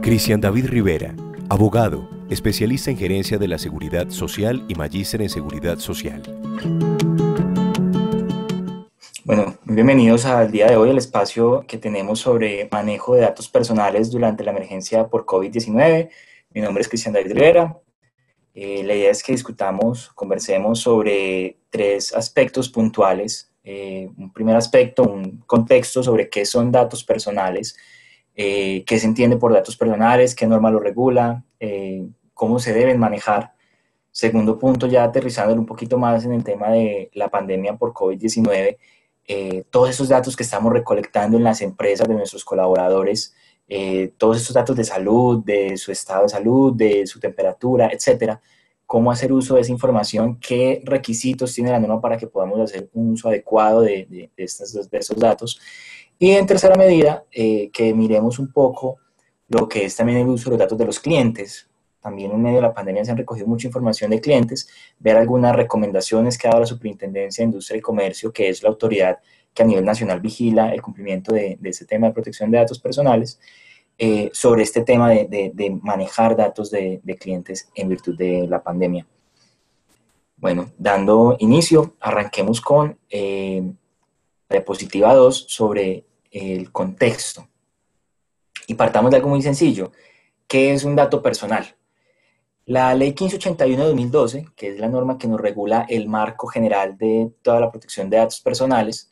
Cristian David Rivera, abogado, especialista en gerencia de la seguridad social y magíster en seguridad social. Bueno, muy bienvenidos al día de hoy, el espacio que tenemos sobre manejo de datos personales durante la emergencia por COVID-19. Mi nombre es Cristian David Rivera. La idea es que conversemos sobre tres aspectos puntuales. Un primer aspecto, un contexto sobre qué son datos personales, qué se entiende por datos personales, qué norma lo regula, cómo se deben manejar. Segundo punto, ya aterrizando un poquito más en el tema de la pandemia por COVID-19, todos esos datos que estamos recolectando en las empresas de nuestros colaboradores, todos estos datos de salud, de su estado de salud, de su temperatura, etcétera, cómo hacer uso de esa información, qué requisitos tiene la norma para que podamos hacer un uso adecuado de esos datos. Y en tercera medida, que miremos un poco lo que es también el uso de los datos de los clientes. También en medio de la pandemia se han recogido mucha información de clientes, ver algunas recomendaciones que ha dado la Superintendencia de Industria y Comercio, que es la autoridad que a nivel nacional vigila el cumplimiento de este tema de protección de datos personales, sobre este tema de manejar datos de clientes en virtud de la pandemia. Bueno, dando inicio, arranquemos con la diapositiva 2 sobre el contexto. Y partamos de algo muy sencillo. ¿Qué es un dato personal? La Ley 1581 de 2012, que es la norma que nos regula el marco general de toda la protección de datos personales,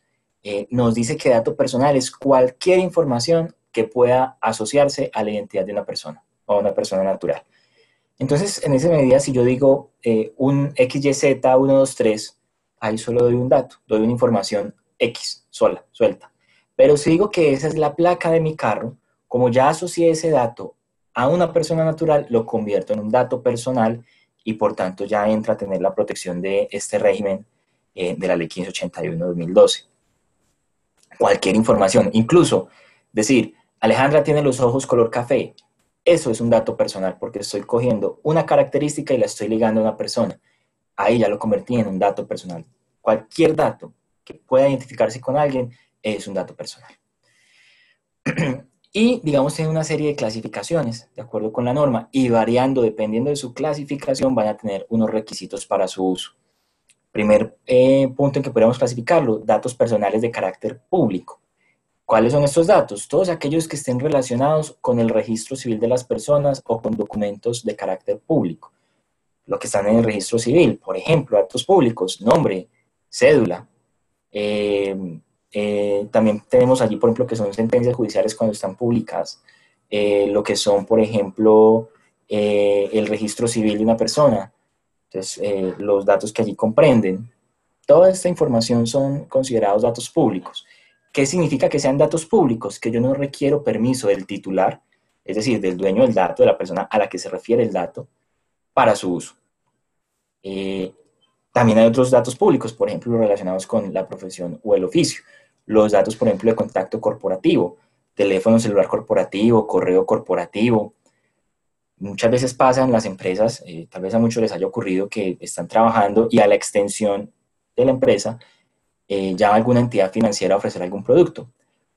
nos dice que dato personal es cualquier información que pueda asociarse a la identidad de una persona o a una persona natural. Entonces, en esa medida, si yo digo un XYZ123, ahí solo doy un dato, doy una información X, suelta. Pero si digo que esa es la placa de mi carro, como ya asocié ese dato a una persona natural, lo convierto en un dato personal y por tanto ya entra a tener la protección de este régimen de la Ley 1581 de 2012. Cualquier información, incluso decir, Alejandra tiene los ojos color café, eso es un dato personal porque estoy cogiendo una característica y la estoy ligando a una persona. Ahí ya lo convertí en un dato personal. Cualquier dato que pueda identificarse con alguien es un dato personal. Y, digamos, tiene una serie de clasificaciones, de acuerdo con la norma, y variando, dependiendo de su clasificación, van a tener unos requisitos para su uso. Primer punto en que podemos clasificarlo, datos personales de carácter público. ¿Cuáles son estos datos? Todos aquellos que estén relacionados con el registro civil de las personas o con documentos de carácter público. Lo que están en el registro civil, por ejemplo, datos públicos, nombre, cédula, también tenemos allí, por ejemplo, que son sentencias judiciales cuando están publicadas, lo que son, por ejemplo, el registro civil de una persona, entonces los datos que allí comprenden. Toda esta información son considerados datos públicos. ¿Qué significa que sean datos públicos? Que yo no requiero permiso del titular, es decir, del dueño del dato, de la persona a la que se refiere el dato, para su uso. También hay otros datos públicos, por ejemplo, relacionados con la profesión o el oficio. Los datos, por ejemplo, de contacto corporativo, teléfono celular corporativo, correo corporativo. Muchas veces pasa en las empresas, tal vez a muchos les haya ocurrido que están trabajando y a la extensión de la empresa llama alguna entidad financiera a ofrecer algún producto.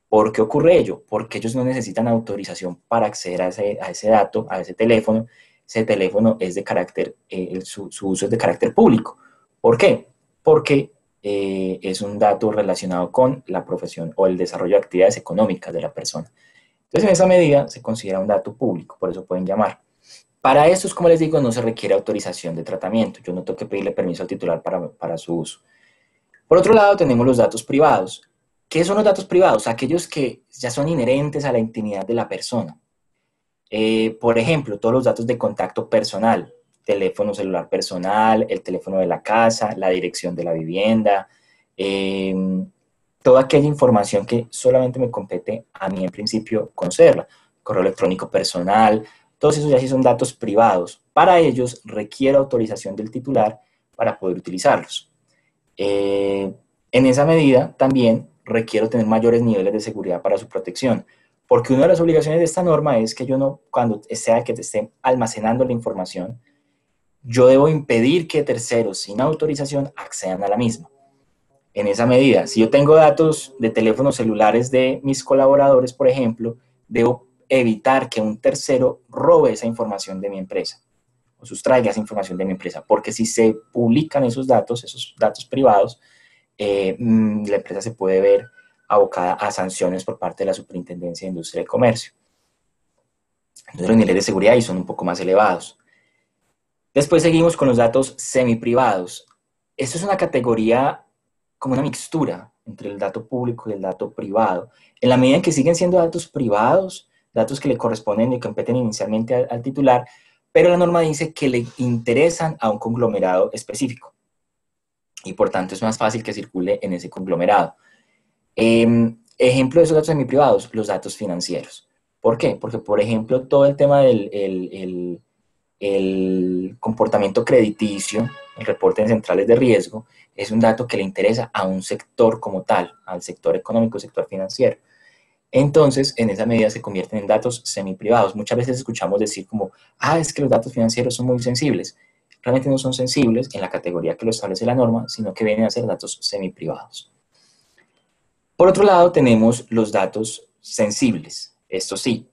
¿Por qué ocurre ello? Porque ellos no necesitan autorización para acceder a ese dato, a ese teléfono. Ese teléfono es de carácter, su uso es de carácter público. ¿Por qué? Porque es un dato relacionado con la profesión o el desarrollo de actividades económicas de la persona. Entonces, en esa medida se considera un dato público, por eso pueden llamar. Para estos, como les digo, no se requiere autorización de tratamiento. Yo no tengo que pedirle permiso al titular para su uso. Por otro lado, tenemos los datos privados. ¿Qué son los datos privados? Aquellos que ya son inherentes a la intimidad de la persona. Por ejemplo, todos los datos de contacto personal, teléfono celular personal, el teléfono de la casa, la dirección de la vivienda, toda aquella información que solamente me compete a mí en principio conocerla, correo electrónico personal, todos esos ya sí son datos privados. Para ellos requiere autorización del titular para poder utilizarlos. En esa medida también requiero tener mayores niveles de seguridad para su protección, porque una de las obligaciones de esta norma es que yo no, cuando sea que te esté almacenando la información, yo debo impedir que terceros sin autorización accedan a la misma. En esa medida, si yo tengo datos de teléfonos celulares de mis colaboradores, por ejemplo, debo evitar que un tercero robe esa información de mi empresa o sustraiga esa información de mi empresa, porque si se publican esos datos privados, la empresa se puede ver abocada a sanciones por parte de la Superintendencia de Industria y Comercio. Entonces los niveles de seguridad ahí son un poco más elevados. Después seguimos con los datos semiprivados. Esto es una categoría como una mixtura entre el dato público y el dato privado. En la medida en que siguen siendo datos privados, datos que le corresponden y competen inicialmente al titular, pero la norma dice que le interesan a un conglomerado específico y por tanto es más fácil que circule en ese conglomerado. Ejemplo de esos datos semiprivados, los datos financieros. ¿Por qué? Porque, por ejemplo, todo el tema del el comportamiento crediticio, el reporte en centrales de riesgo, es un dato que le interesa a un sector como tal, al sector económico, sector financiero. Entonces, en esa medida se convierten en datos semiprivados. Muchas veces escuchamos decir como, es que los datos financieros son muy sensibles. Realmente no son sensibles en la categoría que lo establece la norma, sino que vienen a ser datos semiprivados. Por otro lado, tenemos los datos sensibles. Esto sí,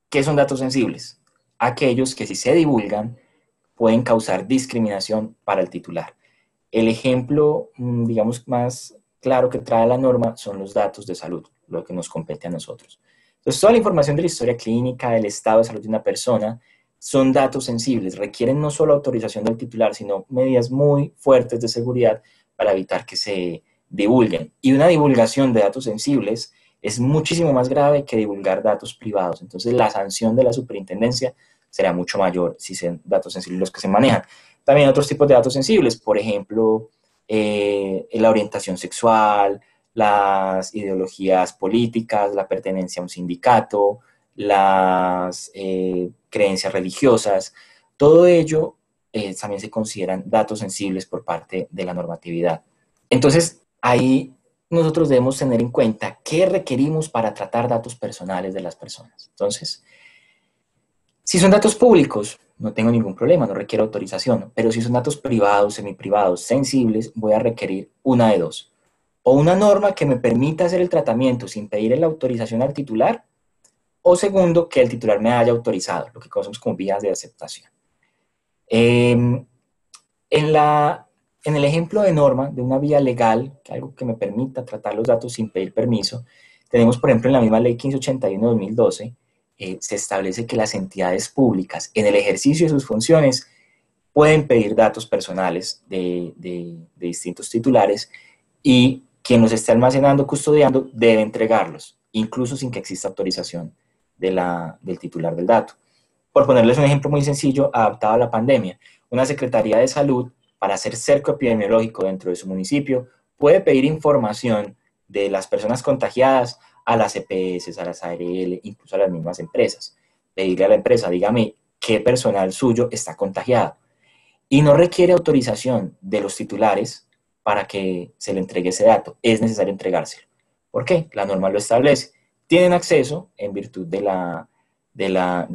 ¿qué son datos sensibles? Aquellos que si se divulgan pueden causar discriminación para el titular. El ejemplo, digamos, más claro que trae la norma son los datos de salud, lo que nos compete a nosotros. Entonces, toda la información de la historia clínica, del estado de salud de una persona, son datos sensibles, requieren no solo autorización del titular, sino medidas muy fuertes de seguridad para evitar que se divulguen. Y una divulgación de datos sensibles es muchísimo más grave que divulgar datos privados. Entonces, la sanción de la superintendencia será mucho mayor si son datos sensibles los que se manejan. También otros tipos de datos sensibles, por ejemplo, la orientación sexual, las ideologías políticas, la pertenencia a un sindicato, las creencias religiosas, todo ello también se consideran datos sensibles por parte de la normatividad. Entonces, ahí nosotros debemos tener en cuenta qué requerimos para tratar datos personales de las personas. Entonces, si son datos públicos, no tengo ningún problema, no requiero autorización, pero si son datos privados, semiprivados, sensibles, voy a requerir una de dos. O una norma que me permita hacer el tratamiento sin pedir la autorización al titular, o segundo, que el titular me haya autorizado, lo que conocemos como vías de aceptación. En el ejemplo de norma, de una vía legal, algo que me permita tratar los datos sin pedir permiso, tenemos, por ejemplo, en la misma ley 1581-2012, se establece que las entidades públicas, en el ejercicio de sus funciones, pueden pedir datos personales de distintos titulares y quien los esté almacenando, custodiando, debe entregarlos, incluso sin que exista autorización del titular del dato. Por ponerles un ejemplo muy sencillo, adaptado a la pandemia, una Secretaría de Salud, para hacer cerco epidemiológico dentro de su municipio, puede pedir información de las personas contagiadas a las EPS, a las ARL, incluso a las mismas empresas. Pedirle a la empresa, dígame qué personal suyo está contagiado. Y no requiere autorización de los titulares para que se le entregue ese dato. Es necesario entregárselo. ¿Por qué? La norma lo establece. Tienen acceso en virtud de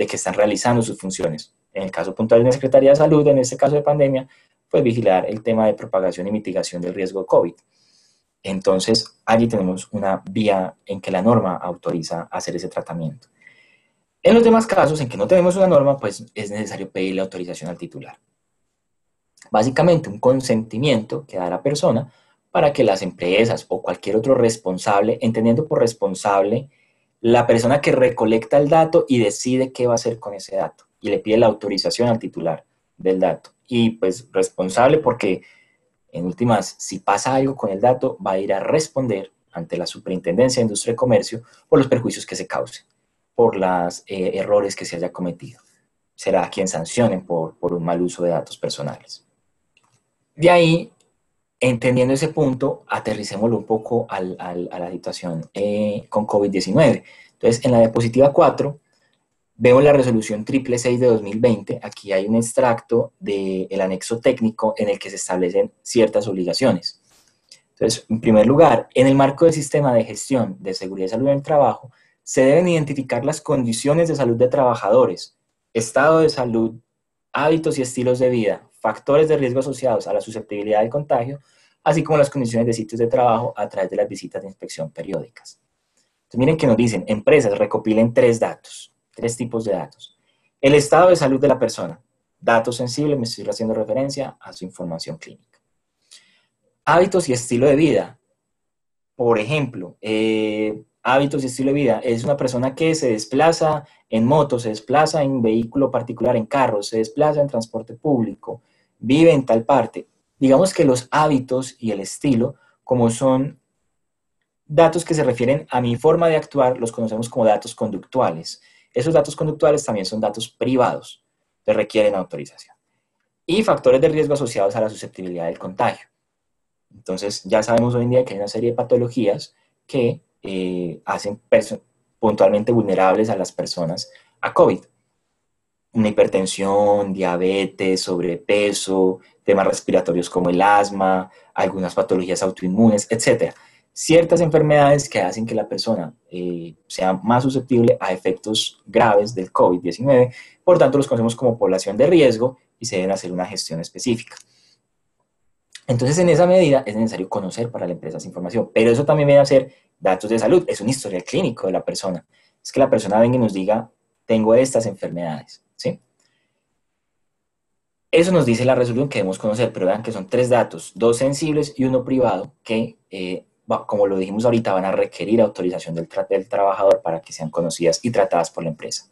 que están realizando sus funciones. En el caso puntual de la Secretaría de Salud, en este caso de pandemia, pues vigilar el tema de propagación y mitigación del riesgo de COVID. Entonces, allí tenemos una vía en que la norma autoriza hacer ese tratamiento. En los demás casos, en que no tenemos una norma, pues es necesario pedirle autorización al titular. Básicamente, un consentimiento que da la persona para que las empresas o cualquier otro responsable, entendiendo por responsable la persona que recolecta el dato y decide qué va a hacer con ese dato, y le pide la autorización al titular del dato. Y pues responsable porque, en últimas, si pasa algo con el dato, va a ir a responder ante la Superintendencia de Industria y Comercio por los perjuicios que se causen, por los errores que se haya cometido. Será quien sancionen por un mal uso de datos personales. De ahí, entendiendo ese punto, aterricémoslo un poco a la situación con COVID-19. Entonces, en la diapositiva 4, vemos la resolución 666 de 2020. Aquí hay un extracto del anexo técnico en el que se establecen ciertas obligaciones. Entonces, en primer lugar, en el marco del sistema de gestión de seguridad y salud en el trabajo, se deben identificar las condiciones de salud de trabajadores, estado de salud, hábitos y estilos de vida, factores de riesgo asociados a la susceptibilidad del contagio, así como las condiciones de sitios de trabajo a través de las visitas de inspección periódicas. Entonces, miren que nos dicen, empresas recopilen tres tipos de datos. El estado de salud de la persona, datos sensibles, me estoy haciendo referencia a su información clínica. Hábitos y estilo de vida, por ejemplo, hábitos y estilo de vida, es una persona que se desplaza en moto, se desplaza en vehículo particular, en carro, se desplaza en transporte público, vive en tal parte. Digamos que los hábitos y el estilo, como son datos que se refieren a mi forma de actuar, los conocemos como datos conductuales. Esos datos conductuales también son datos privados, que requieren autorización. Y factores de riesgo asociados a la susceptibilidad del contagio. Entonces, ya sabemos hoy en día que hay una serie de patologías que hacen puntualmente vulnerables a las personas a COVID. Una hipertensión, diabetes, sobrepeso, temas respiratorios como el asma, algunas patologías autoinmunes, etc. Ciertas enfermedades que hacen que la persona sea más susceptible a efectos graves del COVID-19, por tanto los conocemos como población de riesgo y se deben hacer una gestión específica. Entonces, en esa medida es necesario conocer para la empresa esa información, pero eso también viene a ser datos de salud, es un historial clínico de la persona. Es que la persona venga y nos diga, tengo estas enfermedades, ¿sí? Eso nos dice la resolución que debemos conocer, pero vean que son 3 datos, 2 sensibles y 1 privado, que, como lo dijimos ahorita, van a requerir autorización del trabajador para que sean conocidas y tratadas por la empresa.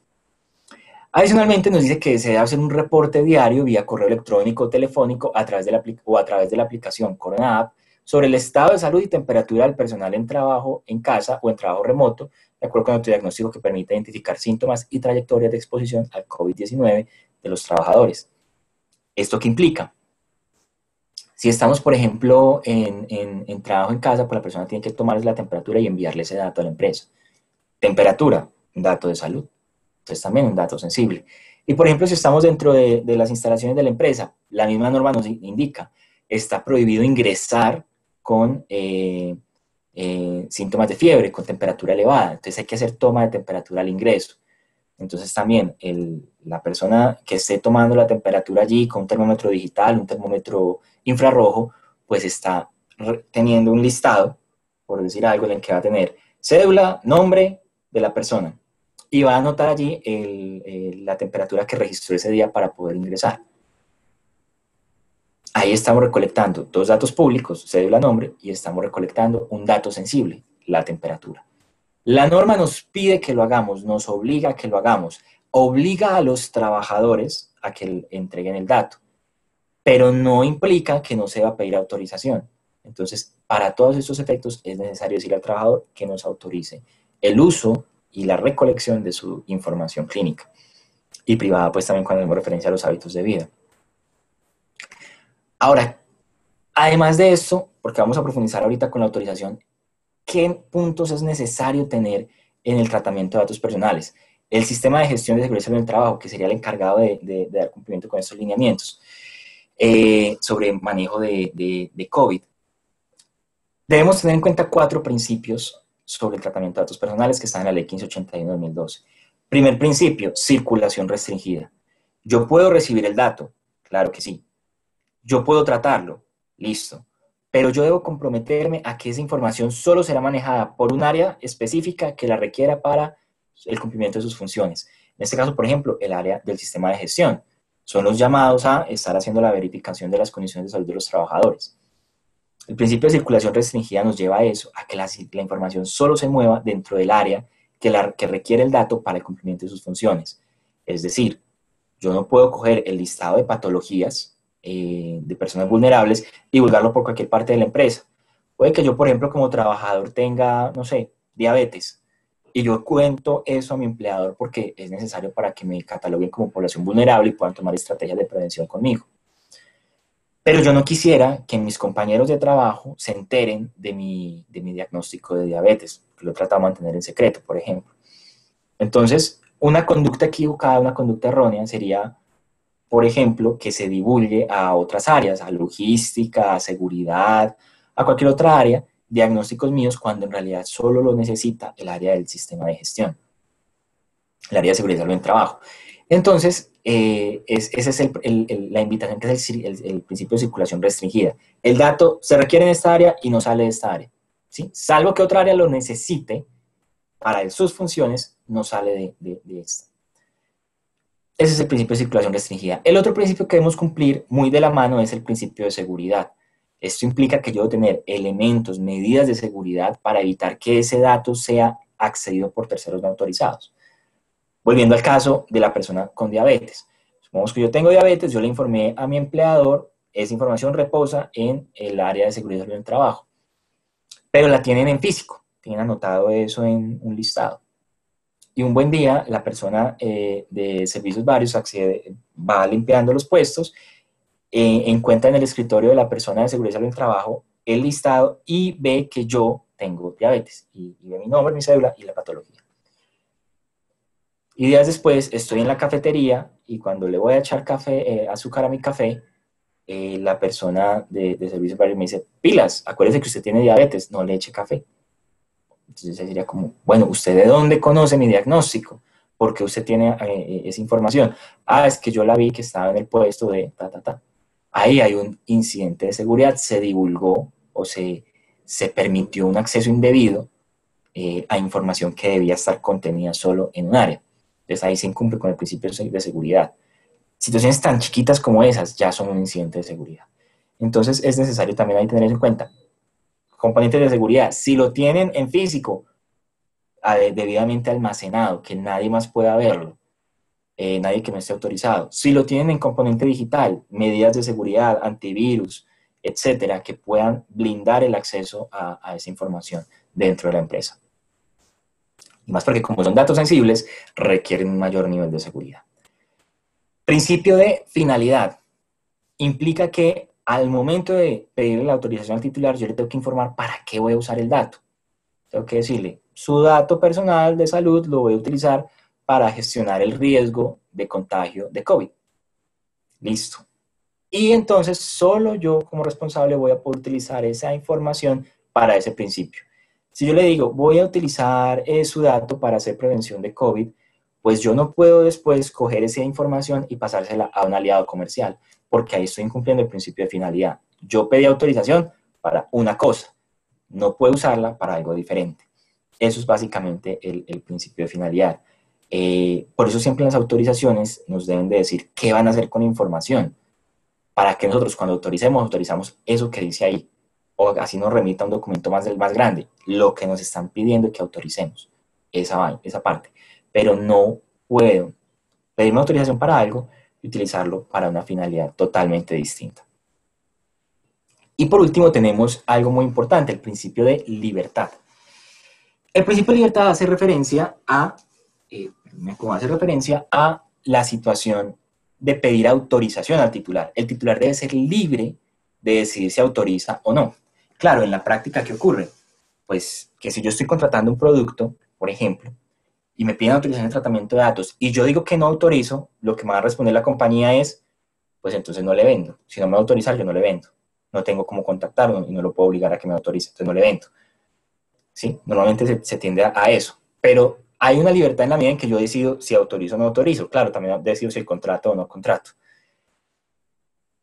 Adicionalmente nos dice que se debe hacer un reporte diario vía correo electrónico o telefónico a través de la aplicación Corona App sobre el estado de salud y temperatura del personal en trabajo en casa o en trabajo remoto, de acuerdo con el autodiagnóstico que permite identificar síntomas y trayectorias de exposición al COVID-19 de los trabajadores. ¿Esto qué implica? Si estamos, por ejemplo, en trabajo en casa, pues la persona tiene que tomarles la temperatura y enviarle ese dato a la empresa. Temperatura, un dato de salud. Entonces también un dato sensible. Y por ejemplo, si estamos dentro de las instalaciones de la empresa, la misma norma nos indica, está prohibido ingresar con síntomas de fiebre, con temperatura elevada. Entonces hay que hacer toma de temperatura al ingreso. Entonces también la persona que esté tomando la temperatura allí con un termómetro digital, un termómetro infrarrojo, pues está teniendo un listado, por decir algo, en el que va a tener cédula, nombre de la persona, y va a anotar allí la temperatura que registró ese día para poder ingresar. Ahí estamos recolectando 2 datos públicos, cédula, nombre, y estamos recolectando un dato sensible, la temperatura. La norma nos pide que lo hagamos, nos obliga a que lo hagamos, obliga a los trabajadores a que entreguen el dato, pero no implica que no se va a pedir autorización. Entonces, para todos estos efectos es necesario decirle al trabajador que nos autorice el uso y la recolección de su información clínica. Y privada, pues también cuando hacemos referencia a los hábitos de vida. Ahora, además de esto, porque vamos a profundizar ahorita con la autorización, ¿qué puntos es necesario tener en el tratamiento de datos personales? El sistema de gestión de seguridad en el trabajo, que sería el encargado de dar cumplimiento con estos lineamientos sobre manejo de COVID. Debemos tener en cuenta 4 principios sobre el tratamiento de datos personales que están en la Ley 1581/2012. Primer principio, circulación restringida. ¿Yo puedo recibir el dato? Claro que sí. ¿Yo puedo tratarlo? Listo. Pero yo debo comprometerme a que esa información solo será manejada por un área específica que la requiera para el cumplimiento de sus funciones. En este caso, por ejemplo, el área del sistema de gestión. Son los llamados a estar haciendo la verificación de las condiciones de salud de los trabajadores. El principio de circulación restringida nos lleva a eso, a que la información solo se mueva dentro del área que requiere el dato para el cumplimiento de sus funciones. Es decir, yo no puedo coger el listado de patologías de personas vulnerables y divulgarlo por cualquier parte de la empresa. Puede que yo, por ejemplo, como trabajador tenga, no sé, diabetes, y yo cuento eso a mi empleador porque es necesario para que me cataloguen como población vulnerable y puedan tomar estrategias de prevención conmigo. Pero yo no quisiera que mis compañeros de trabajo se enteren de mi diagnóstico de diabetes, que lo he tratado de mantener en secreto, por ejemplo. Entonces, una conducta equivocada, una conducta errónea sería, por ejemplo, que se divulgue a otras áreas, a logística, a seguridad, a cualquier otra área, diagnósticos míos, cuando en realidad solo lo necesita el área del sistema de gestión, el área de seguridad y salud en trabajo. Entonces, esa es la invitación, que es el principio de circulación restringida. El dato se requiere en esta área y no sale de esta área, ¿sí? Salvo que otra área lo necesite para sus funciones, no sale de esta. Ese es el principio de circulación restringida. El otro principio que debemos cumplir muy de la mano es el principio de seguridad. Esto implica que yo debo tener elementos, medidas de seguridad para evitar que ese dato sea accedido por terceros no autorizados. Volviendo al caso de la persona con diabetes. Supongamos que yo tengo diabetes, yo le informé a mi empleador, esa información reposa en el área de seguridad del trabajo, pero la tienen en físico, tienen anotado eso en un listado. Y un buen día, la persona de servicios varios va limpiando los puestos, encuentra en el escritorio de la persona de seguridad del trabajo el listado y ve que yo tengo diabetes, y ve mi nombre, mi cédula y la patología. Y días después estoy en la cafetería y cuando le voy a echar azúcar a mi café, la persona de servicios varios me dice, pilas, acuérdese que usted tiene diabetes, no le eche café. Entonces sería como, bueno, ¿usted de dónde conoce mi diagnóstico? ¿Por qué usted tiene esa información? Ah, es que yo la vi que estaba en el puesto de ta. Ahí hay un incidente de seguridad, se divulgó o se permitió un acceso indebido a información que debía estar contenida solo en un área. Entonces ahí se incumple con el principio de seguridad. Situaciones tan chiquitas como esas ya son un incidente de seguridad. Entonces es necesario también ahí tener en cuenta componentes de seguridad. Si lo tienen en físico, debidamente almacenado, que nadie más pueda verlo, nadie que no esté autorizado. Si lo tienen en componente digital, medidas de seguridad, antivirus, etcétera, que puedan blindar el acceso a esa información dentro de la empresa. Y más porque como son datos sensibles, requieren un mayor nivel de seguridad. Principio de finalidad. Implica que al momento de pedirle la autorización al titular, yo le tengo que informar para qué voy a usar el dato. Tengo que decirle, su dato personal de salud lo voy a utilizar para gestionar el riesgo de contagio de COVID. Listo. Y entonces solo yo como responsable voy a poder utilizar esa información para ese principio. Si yo le digo, voy a utilizar su dato para hacer prevención de COVID, pues yo no puedo después coger esa información y pasársela a un aliado comercial, porque ahí estoy incumpliendo el principio de finalidad. Yo pedí autorización para una cosa, no puedo usarla para algo diferente. Eso es básicamente el principio de finalidad. Por eso siempre en las autorizaciones nos deben de decir qué van a hacer con la información, para que nosotros cuando autorizamos eso que dice ahí, o así nos remita un documento más grande, lo que nos están pidiendo que autoricemos, esa parte. Pero no puedo pedirme autorización para algo y utilizarlo para una finalidad totalmente distinta. Y por último tenemos algo muy importante, el principio de libertad. El principio de libertad hace referencia a la situación de pedir autorización al titular. El titular debe ser libre de decidir si autoriza o no. Claro, en la práctica, ¿qué ocurre? Pues que si yo estoy contratando un producto, por ejemplo, y me piden autorización de tratamiento de datos, y yo digo que no autorizo, lo que me va a responder la compañía es, pues entonces no le vendo. Si no me va a autorizar, yo no le vendo. No tengo cómo contactarlo y no lo puedo obligar a que me autorice, entonces no le vendo. ¿Sí? Normalmente se tiende a eso. Pero hay una libertad en la medida en que yo decido si autorizo o no autorizo. Claro, también decido si contrato o no contrato.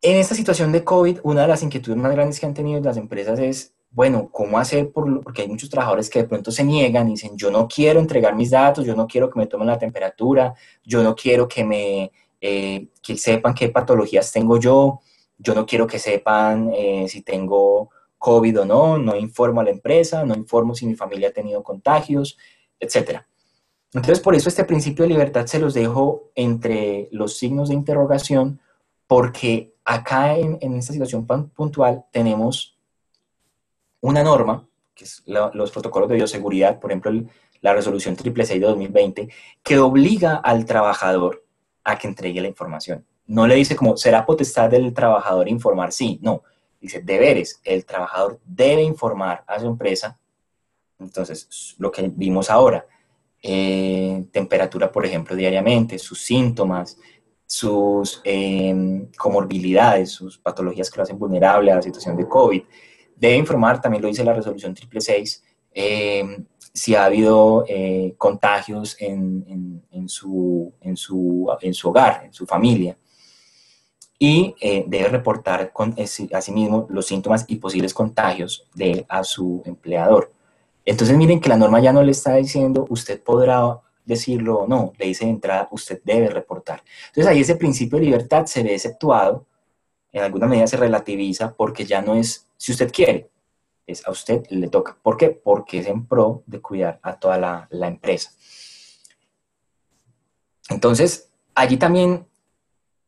En esta situación de COVID, una de las inquietudes más grandes que han tenido las empresas es, bueno, ¿cómo hacer? Porque hay muchos trabajadores que de pronto se niegan y dicen, yo no quiero entregar mis datos, yo no quiero que me tomen la temperatura, yo no quiero que sepan qué patologías tengo yo no quiero que sepan si tengo COVID o no informo a la empresa, no informo si mi familia ha tenido contagios, etc. Entonces, por eso este principio de libertad se los dejo entre los signos de interrogación, porque acá en esta situación puntual tenemos una norma, que es los protocolos de bioseguridad, por ejemplo, la resolución 666 de 2020, que obliga al trabajador a que entregue la información. No le dice como, será potestad del trabajador informar, sí, no. Dice, deberes, el trabajador debe informar a su empresa. Entonces, lo que vimos ahora, temperatura, por ejemplo, diariamente, sus síntomas, sus comorbilidades, sus patologías que lo hacen vulnerable a la situación de COVID. Debe informar, también lo dice la resolución 666, si ha habido contagios en su hogar, en su familia. Y debe reportar asimismo los síntomas y posibles contagios a su empleador. Entonces miren que la norma ya no le está diciendo usted podrá decirlo o no, le dice de entrada usted debe reportar. Entonces ahí ese principio de libertad se ve exceptuado, en alguna medida se relativiza porque ya no es si usted quiere, es a usted le toca. ¿Por qué? Porque es en pro de cuidar a toda la empresa. Entonces, allí también,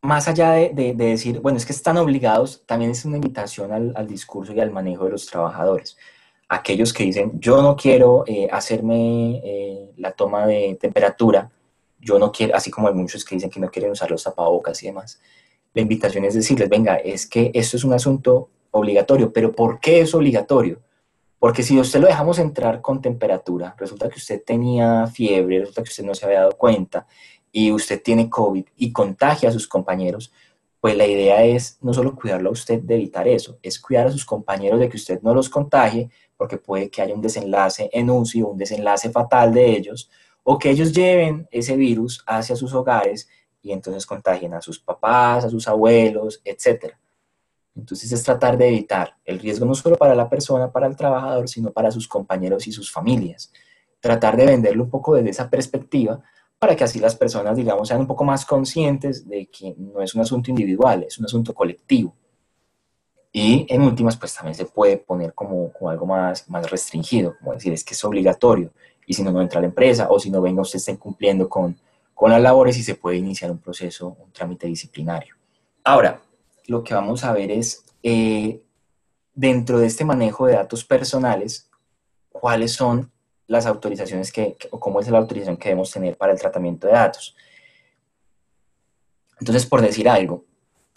más allá de decir, bueno, es que están obligados, también es una invitación al discurso y al manejo de los trabajadores. Aquellos que dicen, yo no quiero hacerme la toma de temperatura, yo no quiero, así como hay muchos que dicen que no quieren usar los tapabocas y demás. La invitación es decirles, venga, es que esto es un asunto obligatorio, pero ¿por qué es obligatorio? Porque si usted lo dejamos entrar con temperatura, resulta que usted tenía fiebre, resulta que usted no se había dado cuenta y usted tiene COVID y contagia a sus compañeros, pues la idea es no solo cuidarlo a usted de evitar eso, es cuidar a sus compañeros de que usted no los contagie, porque puede que haya un desenlace en UCI o un desenlace fatal de ellos, o que ellos lleven ese virus hacia sus hogares y entonces contagien a sus papás, a sus abuelos, etcétera. Entonces es tratar de evitar el riesgo no solo para la persona, para el trabajador, sino para sus compañeros y sus familias. Tratar de venderlo un poco desde esa perspectiva para que así las personas, digamos, sean un poco más conscientes de que no es un asunto individual, es un asunto colectivo. Y en últimas, pues también se puede poner como algo más restringido, como decir, es que es obligatorio, y si no, no entra a la empresa, o si no, venga, usted está incumpliendo con las labores y se puede iniciar un proceso, un trámite disciplinario. Ahora, lo que vamos a ver es, dentro de este manejo de datos personales, cuáles son las autorizaciones o cómo es la autorización que debemos tener para el tratamiento de datos. Entonces, por decir algo,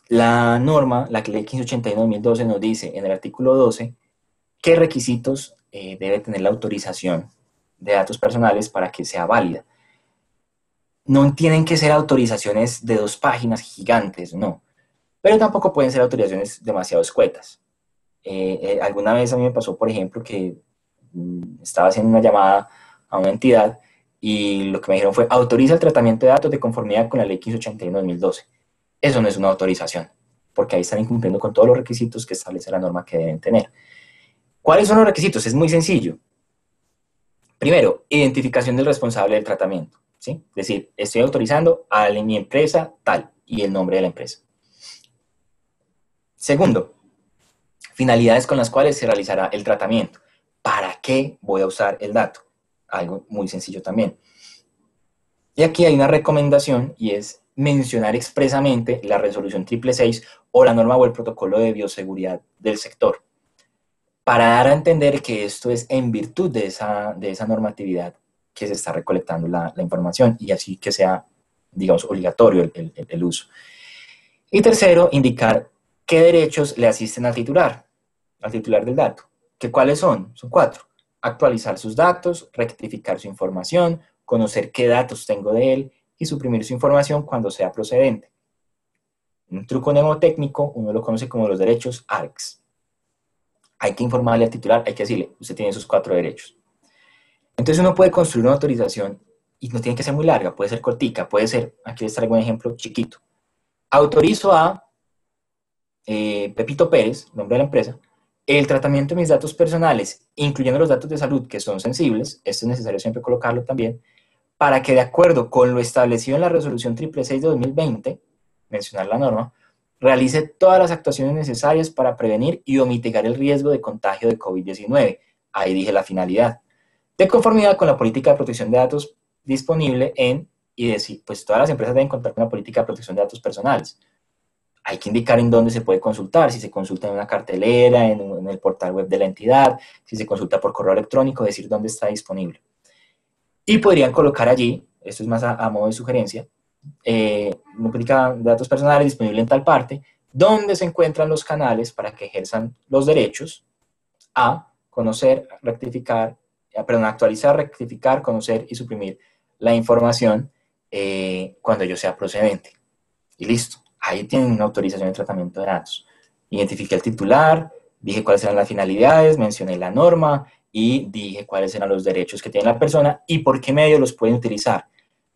la norma, la ley 1581-2012 nos dice en el artículo 12 qué requisitos debe tener la autorización de datos personales para que sea válida. No tienen que ser autorizaciones de 2 páginas gigantes, no. Pero tampoco pueden ser autorizaciones demasiado escuetas. Alguna vez a mí me pasó, por ejemplo, que estaba haciendo una llamada a una entidad y lo que me dijeron fue autoriza el tratamiento de datos de conformidad con la ley 1581-2012. Eso no es una autorización, porque ahí están incumpliendo con todos los requisitos que establece la norma que deben tener. ¿Cuáles son los requisitos? Es muy sencillo. Primero, identificación del responsable del tratamiento, ¿sí? Es decir, estoy autorizando a mi empresa tal y el nombre de la empresa. Segundo, finalidades con las cuales se realizará el tratamiento. ¿Para qué voy a usar el dato? Algo muy sencillo también. Y aquí hay una recomendación y es mencionar expresamente la resolución 666 o la norma o el protocolo de bioseguridad del sector, para dar a entender que esto es en virtud de esa normatividad que se está recolectando la información y así que sea, digamos, obligatorio el uso. Y tercero, indicar qué derechos le asisten al titular del dato. ¿Que cuáles son? Son 4. Actualizar sus datos, rectificar su información, conocer qué datos tengo de él y suprimir su información cuando sea procedente. Un truco mnemotécnico, uno lo conoce como los derechos ARCS. Hay que informarle al titular, hay que decirle, usted tiene esos 4 derechos. Entonces uno puede construir una autorización y no tiene que ser muy larga, puede ser cortica, puede ser, aquí les traigo un ejemplo chiquito. Autorizo a Pepito Pérez, nombre de la empresa, el tratamiento de mis datos personales, incluyendo los datos de salud que son sensibles, esto es necesario siempre colocarlo también, para que de acuerdo con lo establecido en la resolución 666 de 2020, mencionar la norma, realice todas las actuaciones necesarias para prevenir y o mitigar el riesgo de contagio de COVID-19. Ahí dije la finalidad. De conformidad con la política de protección de datos disponible y decir, pues todas las empresas deben contar con una política de protección de datos personales. Hay que indicar en dónde se puede consultar, si se consulta en una cartelera, en el portal web de la entidad, si se consulta por correo electrónico, decir dónde está disponible. Y podrían colocar allí, esto es más a modo de sugerencia, una política de datos personales disponible en tal parte, donde se encuentran los canales para que ejerzan los derechos a conocer, rectificar, actualizar, rectificar, conocer y suprimir la información cuando ello sea procedente. Y listo. Ahí tienen una autorización de tratamiento de datos. Identifiqué el titular, dije cuáles eran las finalidades, mencioné la norma y dije cuáles eran los derechos que tiene la persona y por qué medio los pueden utilizar.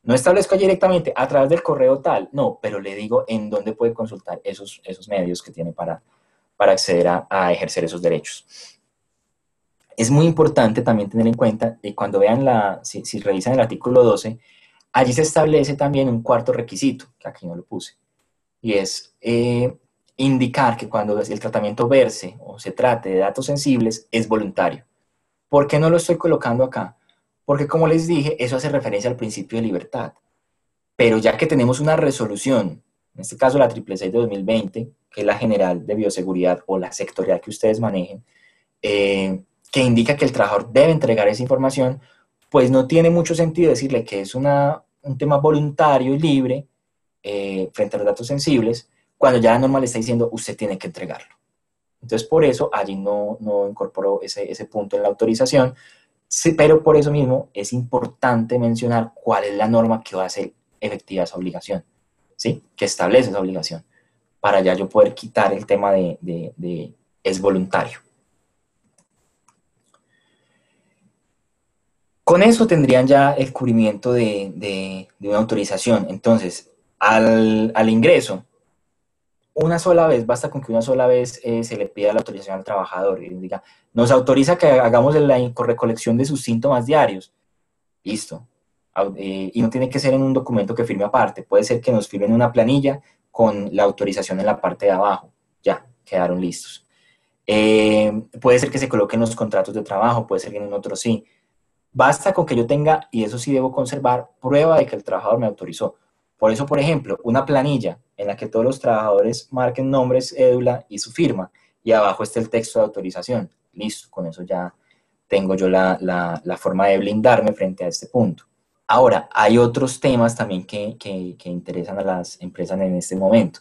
No establezco directamente a través del correo tal, no, pero le digo en dónde puede consultar esos medios que tiene para acceder a ejercer esos derechos. Es muy importante también tener en cuenta, cuando vean si revisan el artículo 12, allí se establece también un cuarto requisito, que aquí no lo puse, y es indicar que cuando el tratamiento verse o se trate de datos sensibles es voluntario. ¿Por qué no lo estoy colocando acá? Porque como les dije, eso hace referencia al principio de libertad. Pero ya que tenemos una resolución, en este caso la 666 de 2020, que es la general de bioseguridad o la sectorial que ustedes manejen, que indica que el trabajador debe entregar esa información, pues no tiene mucho sentido decirle que es un tema voluntario y libre frente a los datos sensibles, cuando ya la norma le está diciendo usted tiene que entregarlo. Entonces, por eso allí no incorporó ese punto en la autorización, sí, pero por eso mismo es importante mencionar cuál es la norma que va a hacer efectiva esa obligación, ¿sí? Que establece esa obligación, para ya yo poder quitar el tema de es voluntario. Con eso tendrían ya el cubrimiento de una autorización. Entonces, al ingreso, una sola vez, basta con que una sola vez se le pida la autorización al trabajador y diga, nos autoriza que hagamos la recolección de sus síntomas diarios. Listo. Y no tiene que ser en un documento que firme aparte, puede ser que nos firmen una planilla con la autorización en la parte de abajo. Ya, quedaron listos. Puede ser que se coloquen los contratos de trabajo, puede ser que en otro sí. Basta con que yo tenga, y eso sí debo conservar, prueba de que el trabajador me autorizó. Por eso, por ejemplo, una planilla en la que todos los trabajadores marquen nombres, cédula y su firma, y abajo está el texto de autorización. Listo, con eso ya tengo yo la forma de blindarme frente a este punto. Ahora, hay otros temas también que interesan a las empresas en este momento,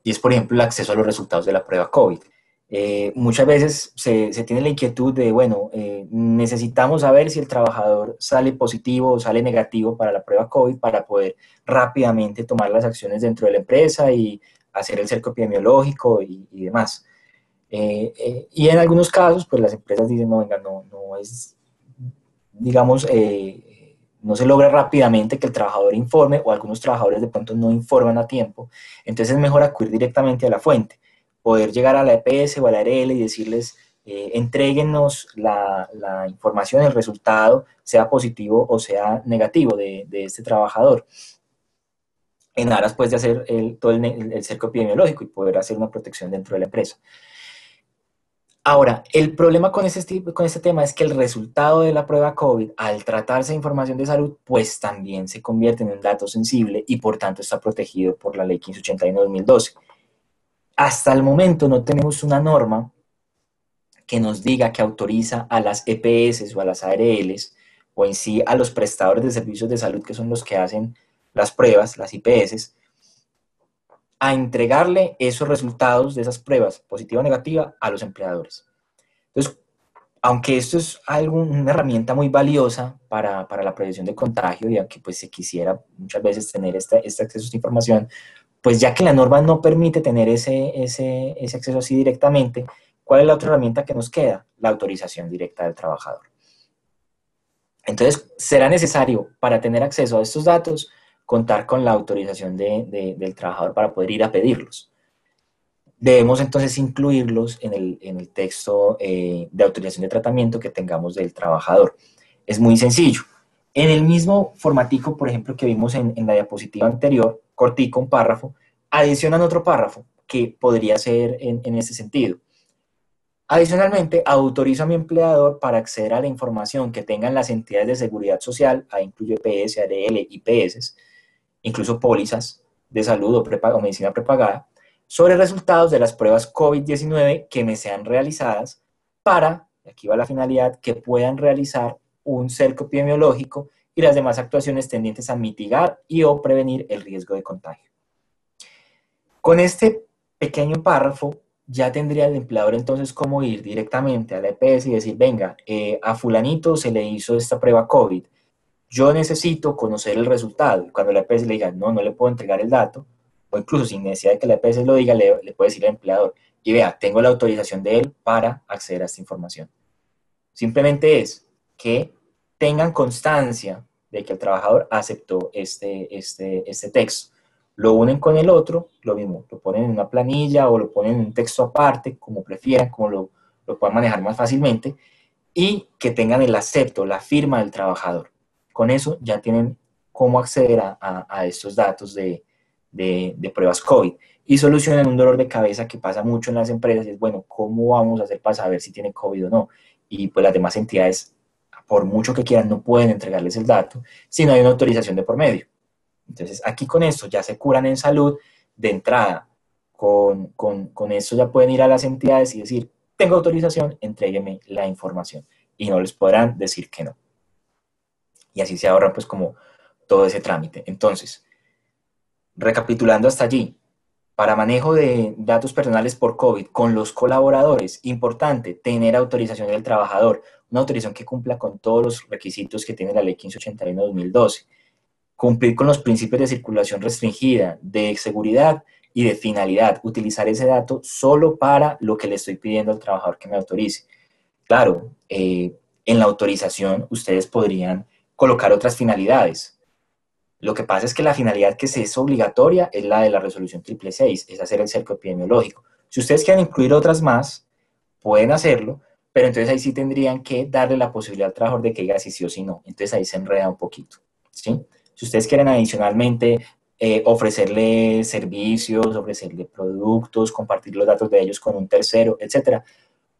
y es, por ejemplo, el acceso a los resultados de la prueba COVID. Muchas veces se tiene la inquietud de, bueno, necesitamos saber si el trabajador sale positivo o sale negativo para la prueba COVID para poder rápidamente tomar las acciones dentro de la empresa y hacer el cerco epidemiológico y demás. Y en algunos casos, pues las empresas dicen, no, venga, no es, digamos, no se logra rápidamente que el trabajador informe, o algunos trabajadores de pronto no informan a tiempo, entonces es mejor acudir directamente a la fuente, poder llegar a la EPS o a la ARL y decirles, entréguenos la información, el resultado, sea positivo o sea negativo de este trabajador, en aras pues de hacer todo el cerco epidemiológico y poder hacer una protección dentro de la empresa. Ahora, el problema con este tema es que el resultado de la prueba COVID, al tratarse de información de salud, pues también se convierte en un dato sensible y por tanto está protegido por la Ley 1581 de 2012. Hasta el momento no tenemos una norma que nos diga que autoriza a las EPS o a las ARLs o en sí a los prestadores de servicios de salud, que son los que hacen las pruebas, las IPS, a entregarle esos resultados de esas pruebas, positiva o negativa, a los empleadores. Entonces, aunque esto es una herramienta muy valiosa para la prevención de contagio, y aunque pues se quisiera muchas veces tener este acceso a esta información, pues ya que la norma no permite tener ese acceso así directamente, ¿cuál es la otra herramienta que nos queda? La autorización directa del trabajador. Entonces, será necesario, para tener acceso a estos datos, contar con la autorización del trabajador para poder ir a pedirlos. Debemos entonces incluirlos en el texto de autorización de tratamiento que tengamos del trabajador. Es muy sencillo. En el mismo formatico, por ejemplo, que vimos en la diapositiva anterior, cortico, un párrafo, adicionan otro párrafo que podría ser en ese sentido. Adicionalmente, autorizo a mi empleador para acceder a la información que tengan las entidades de seguridad social, ahí incluye EPS, ARL, IPS, incluso pólizas de salud o medicina prepagada, sobre resultados de las pruebas COVID-19 que me sean realizadas para, y aquí va la finalidad, que puedan realizar un cerco epidemiológico y las demás actuaciones tendientes a mitigar y o prevenir el riesgo de contagio. Con este pequeño párrafo ya tendría el empleador entonces cómo ir directamente a la EPS y decir, venga, a fulanito se le hizo esta prueba COVID, yo necesito conocer el resultado. Cuando la EPS le diga, no le puedo entregar el dato, o incluso sin necesidad de que la EPS lo diga, le puede decir al empleador, y vea, tengo la autorización de él para acceder a esta información. Simplemente es que tengan constancia de que el trabajador aceptó este texto. Lo unen con el otro, lo mismo, lo ponen en una planilla o lo ponen en un texto aparte, como prefieran, como lo puedan manejar más fácilmente, y que tengan el acepto, la firma del trabajador. Con eso ya tienen cómo acceder a estos datos de pruebas COVID y solucionan un dolor de cabeza que pasa mucho en las empresas y es, bueno, ¿cómo vamos a hacer para saber si tiene COVID o no? Y pues las demás entidades, por mucho que quieran, no pueden entregarles el dato si no hay una autorización de por medio. Entonces, aquí con esto ya se curan en salud de entrada. Con esto ya pueden ir a las entidades y decir, tengo autorización, entrégueme la información. Y no les podrán decir que no. Y así se ahorra pues como todo ese trámite. Entonces, recapitulando hasta allí, para manejo de datos personales por COVID con los colaboradores, importante tener autorización del trabajador, una autorización que cumpla con todos los requisitos que tiene la Ley 1581-2012, cumplir con los principios de circulación restringida, de seguridad y de finalidad, utilizar ese dato solo para lo que le estoy pidiendo al trabajador que me autorice. Claro, en la autorización ustedes podrían colocar otras finalidades. Lo que pasa es que la finalidad que se es obligatoria es la de la resolución 666, es hacer el cerco epidemiológico. Si ustedes quieren incluir otras más, pueden hacerlo, pero entonces ahí sí tendrían que darle la posibilidad al trabajador de que diga si sí o si no. Entonces ahí se enreda un poquito, ¿sí? Si ustedes quieren adicionalmente ofrecerle servicios, ofrecerle productos, compartir los datos de ellos con un tercero, etcétera,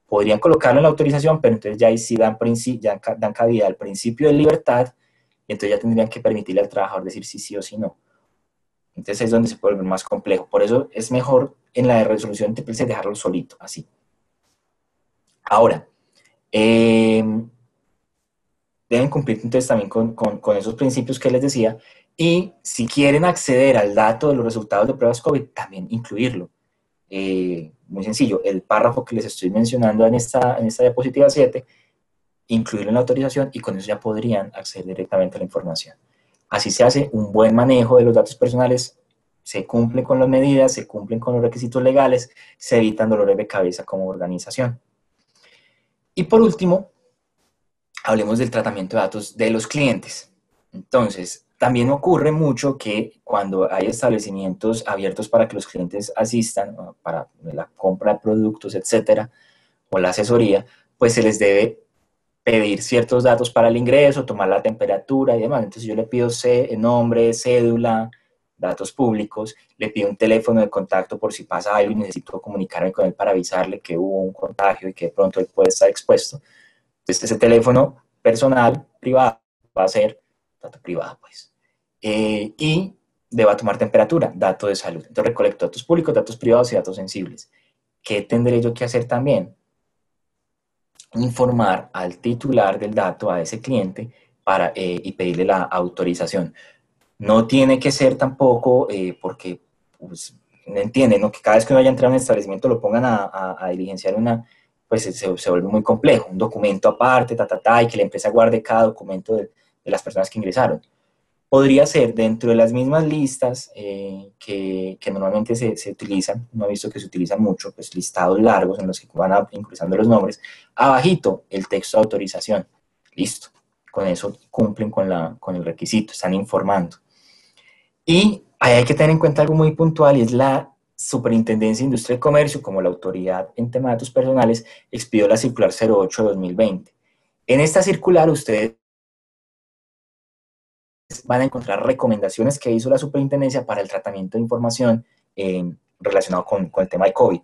podrían colocarlo en la autorización, pero entonces ya ahí sí dan cabida al principio de libertad y entonces ya tendrían que permitirle al trabajador decir si sí o si no. Entonces es donde se puede volver más complejo. Por eso es mejor en la de resolución triple dejarlo solito, así. Ahora, deben cumplir entonces también con esos principios que les decía, y si quieren acceder al dato de los resultados de pruebas COVID, también incluirlo. Muy sencillo, el párrafo que les estoy mencionando en esta diapositiva 7, incluirlo en la autorización y con eso ya podrían acceder directamente a la información. Así se hace un buen manejo de los datos personales, se cumplen con las medidas, se cumplen con los requisitos legales, se evitan dolores de cabeza como organización. Y por último, hablemos del tratamiento de datos de los clientes. Entonces, también ocurre mucho que cuando hay establecimientos abiertos para que los clientes asistan, para la compra de productos, etcétera, o la asesoría, pues se les debe pedir ciertos datos para el ingreso, tomar la temperatura y demás. Entonces yo le pido nombre, cédula, datos públicos, le pido un teléfono de contacto por si pasa algo y necesito comunicarme con él para avisarle que hubo un contagio y que de pronto él puede estar expuesto. Entonces ese teléfono personal, privado, va a ser dato privado, pues. Y deba tomar temperatura, dato de salud. Entonces recolecto datos públicos, datos privados y datos sensibles. ¿Qué tendré yo que hacer también? Informar al titular del dato, a ese cliente, y pedirle la autorización. No tiene que ser tampoco, porque, pues, no entienden, ¿no? Que cada vez que uno vaya a entrar a un establecimiento lo pongan a diligenciar pues se vuelve muy complejo, un documento aparte, y que la empresa guarde cada documento de las personas que ingresaron. Podría ser dentro de las mismas listas que normalmente se utilizan, no he visto que se utilizan mucho, pues listados largos en los que van ingresando los nombres, abajito el texto de autorización. Listo, con eso cumplen con el requisito, están informando. Y ahí hay que tener en cuenta algo muy puntual y es la Superintendencia de Industria y Comercio, como la autoridad en temas de datos personales, expidió la circular 08 de 2020. En esta circular ustedes van a encontrar recomendaciones que hizo la superintendencia para el tratamiento de información relacionado con el tema de COVID.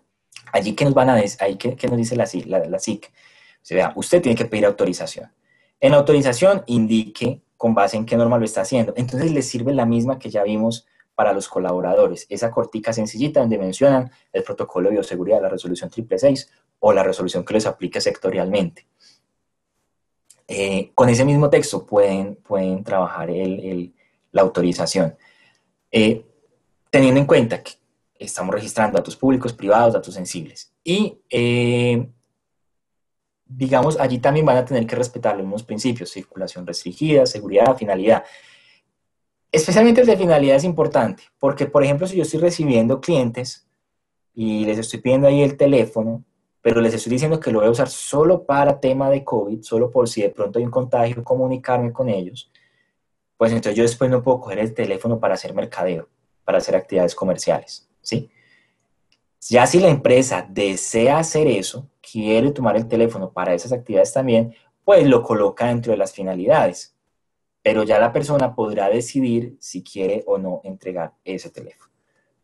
Allí que nos van a decir, ¿qué nos dice la SIC? O sea, usted tiene que pedir autorización. En la autorización indique con base en qué norma lo está haciendo. Entonces les sirve la misma que ya vimos para los colaboradores. Esa cortica sencillita donde mencionan el protocolo de bioseguridad, la resolución 666 o la resolución que les aplique sectorialmente. Con ese mismo texto pueden trabajar la autorización. Teniendo en cuenta que estamos registrando datos públicos, privados, datos sensibles. Y, digamos, allí también van a tener que respetar los mismos principios, circulación restringida, seguridad, finalidad. Especialmente el de finalidad es importante, porque, por ejemplo, si yo estoy recibiendo clientes y les estoy pidiendo ahí el teléfono, pero les estoy diciendo que lo voy a usar solo para tema de COVID, solo por si de pronto hay un contagio, comunicarme con ellos, pues entonces yo después no puedo coger el teléfono para hacer mercadeo, para hacer actividades comerciales, ¿sí? Ya si la empresa desea hacer eso, quiere tomar el teléfono para esas actividades también, pues lo coloca dentro de las finalidades. Pero ya la persona podrá decidir si quiere o no entregar ese teléfono.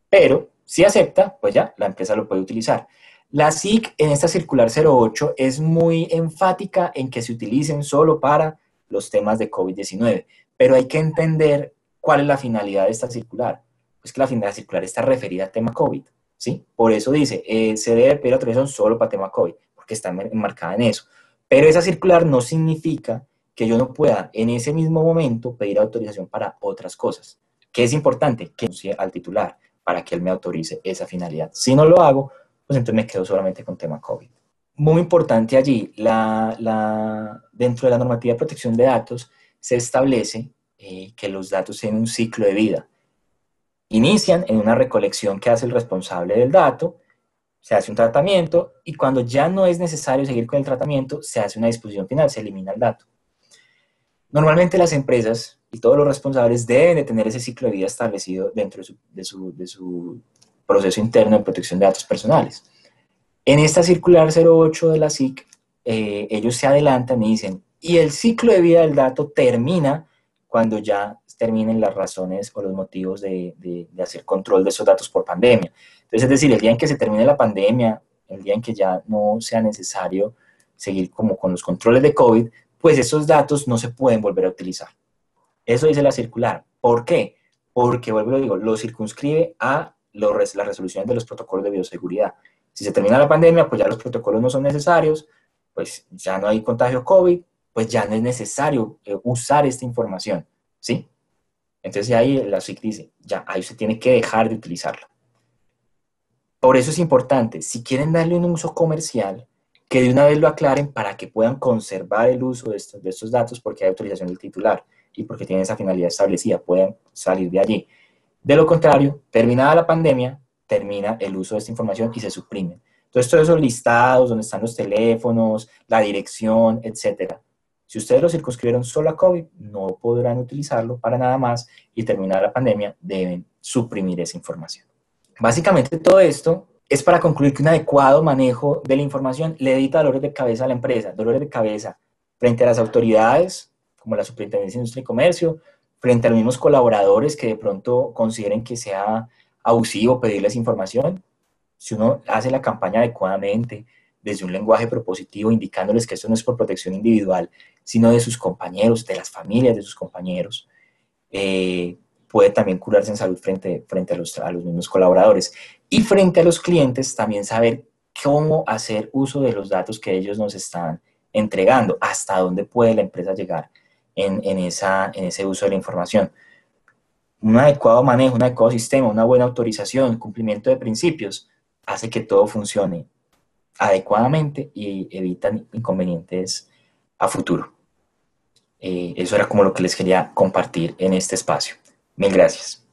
Pero si acepta, pues ya, la empresa lo puede utilizar. La SIC en esta circular 08 es muy enfática en que se utilicen solo para los temas de COVID-19, pero hay que entender cuál es la finalidad de esta circular. Pues que la finalidad circular está referida al tema COVID, ¿sí? Por eso dice, se debe pedir autorización solo para tema COVID, porque está enmarcada en eso. Pero esa circular no significa que yo no pueda en ese mismo momento pedir autorización para otras cosas. ¿Qué es importante? Que anuncie al titular para que él me autorice esa finalidad. Si no lo hago, pues entonces me quedo solamente con tema COVID. Muy importante allí, dentro de la normativa de protección de datos se establece que los datos tienen un ciclo de vida. Inician en una recolección que hace el responsable del dato, se hace un tratamiento y cuando ya no es necesario seguir con el tratamiento, se hace una disposición final, se elimina el dato. Normalmente las empresas y todos los responsables deben de tener ese ciclo de vida establecido dentro de su proceso interno de protección de datos personales. En esta circular 08 de la SIC, ellos se adelantan y dicen, y el ciclo de vida del dato termina cuando ya terminen las razones o los motivos de hacer control de esos datos por pandemia. Entonces, es decir, el día en que se termine la pandemia, el día en que ya no sea necesario seguir como con los controles de COVID, pues esos datos no se pueden volver a utilizar. Eso dice la circular. ¿Por qué? Porque, vuelvo y lo digo, lo circunscribe a las resoluciones de los protocolos de bioseguridad. Si se termina la pandemia, pues ya los protocolos no son necesarios, pues ya no hay contagio COVID, pues ya no es necesario usar esta información, ¿sí? Entonces ahí la SIC dice, ya, ahí se tiene que dejar de utilizarla. Por eso es importante, si quieren darle un uso comercial, que de una vez lo aclaren para que puedan conservar el uso de estos datos porque hay autorización del titular y porque tienen esa finalidad establecida, pueden salir de allí. De lo contrario, terminada la pandemia, termina el uso de esta información y se suprimen. Entonces, todos esos listados donde están los teléfonos, la dirección, etcétera. Si ustedes lo circunscribieron solo a COVID, no podrán utilizarlo para nada más y terminada la pandemia, deben suprimir esa información. Básicamente todo esto es para concluir que un adecuado manejo de la información le evita dolores de cabeza a la empresa, dolores de cabeza frente a las autoridades, como la Superintendencia de Industria y Comercio, frente a los mismos colaboradores que de pronto consideren que sea abusivo pedirles información. Si uno hace la campaña adecuadamente, desde un lenguaje propositivo, indicándoles que esto no es por protección individual, sino de sus compañeros, de las familias de sus compañeros, puede también curarse en salud frente a los mismos colaboradores. Y frente a los clientes, también saber cómo hacer uso de los datos que ellos nos están entregando, hasta dónde puede la empresa llegar en ese uso de la información. Un adecuado manejo, un adecuado sistema, una buena autorización, cumplimiento de principios, hace que todo funcione adecuadamente y evitan inconvenientes a futuro. Eso era como lo que les quería compartir en este espacio. Mil gracias.